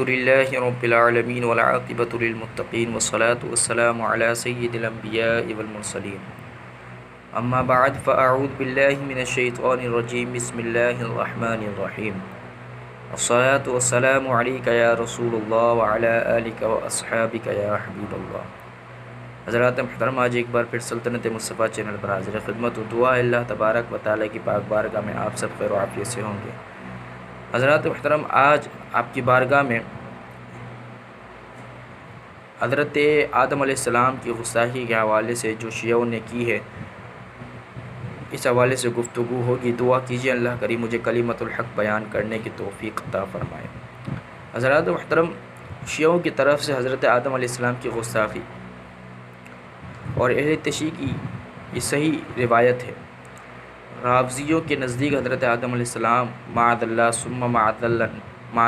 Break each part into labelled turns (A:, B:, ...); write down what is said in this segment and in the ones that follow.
A: للہ رب العالمین والعاقبۃ للمتقین والصلاة والسلام علی سید الانبیاء والمرسلین اما بعد فاعوذ باللہ من الشیطان الرجیم بسم اللہ الرحمن الرحیم الصلاة والسلام علیک یا رسول اللہ وعلی آلک واصحابک یا حبیب اللہ۔ حضرات محترم، آج ایک بار پھر سلطنت مصطفیٰ چینل پر حاضر خدمت و دعا ہے اللہ تبارک و تعالیٰ کی پاک بارگاہ میں آپ سب خیر و عافیت سے ہوں گے۔ حضرات محترم، آج آپ کی بارگاہ میں حضرت آدم علیہ السلام کی گستاخی کے حوالے سے جو شیعوں نے کی ہے، اس حوالے سے گفتگو ہوگی۔ دعا کیجیے اللہ کریم مجھے کلمۃ الحق بیان کرنے کی توفیق عطا فرمائے۔ حضرات محترم، شیعوں کی طرف سے حضرت آدم علیہ السلام کی گستاخی اور اہل تشیع کی یہ صحیح روایت ہے۔ رافضیوں کے نزدیک حضرت آدم علیہ السلام معاذ اللہ ثم معاذ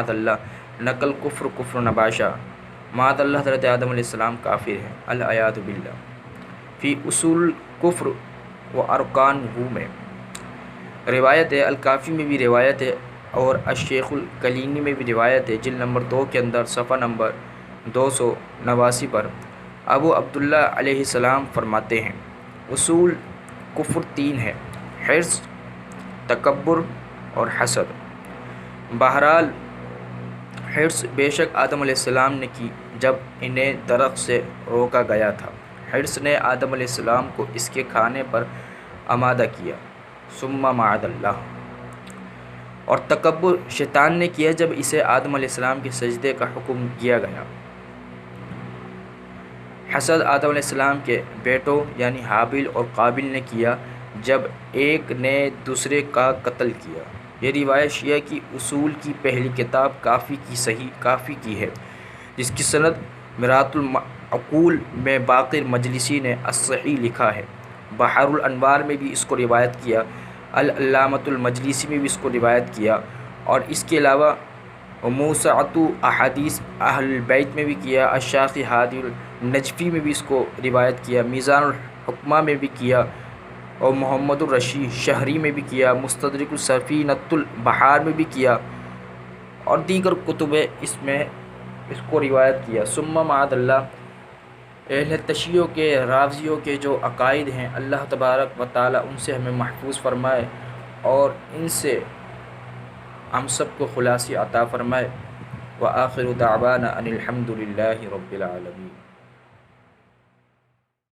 A: اللہ نقل کفر نباشا، معاذ اللہ حضرت آدم علیہ السلام کافر ہیں، العیاذ باللہ۔ فی اصول کفر و ارکان میں روایت ہے، الکافی میں بھی روایت ہے اور الشیخ الکلینی میں بھی روایت ہے، جلد نمبر 2 کے اندر صفحہ نمبر 289 پر ابو عبداللہ علیہ السلام فرماتے ہیں اصول کفر 3 ہے: حرص، تکبر اور حسد۔ بہرحال حرص بے شک آدم علیہ السلام نے کی جب انہیں درخت سے روکا گیا تھا۔ حرص نے آدم علیہ السلام کو اس کے کھانے پر آمادہ کیا، ثم معاذ اللہ۔ اور تکبر شیطان نے کیا جب اسے آدم علیہ السلام کے سجدے کا حکم دیا گیا۔ حسد آدم علیہ السلام کے بیٹوں یعنی حابیل اور قابیل نے کیا جب ایک نے دوسرے کا قتل کیا۔ یہ روایت شیعہ کی اصول کی پہلی کتاب کافی کی ہے، جس کی سند مرآت المعقول میں باقر مجلسی نے الصحیح لکھا ہے۔ بحر الانوار میں بھی اس کو روایت کیا، العلامۃ المجلسی میں بھی اس کو روایت کیا، اور اس کے علاوہ موسعۃ احادیث اہل البیت میں بھی کیا، الشیخ ہادی النجفی میں بھی اس کو روایت کیا، میزان الحکمہ میں بھی کیا، اور محمد الرشید شہری میں بھی کیا، مستدرک سفینۃ البحار میں بھی کیا، اور دیگر کتب اس کو روایت کیا۔ ثم معاذ اللہ، اہل تشیع کے رافضیوں کے جو عقائد ہیں، اللہ تبارک و تعالیٰ ان سے ہمیں محفوظ فرمائے اور ان سے ہم سب کو خلاصی عطا فرمائے۔ وآخر دعوانا ان الحمد للہ رب العالمین۔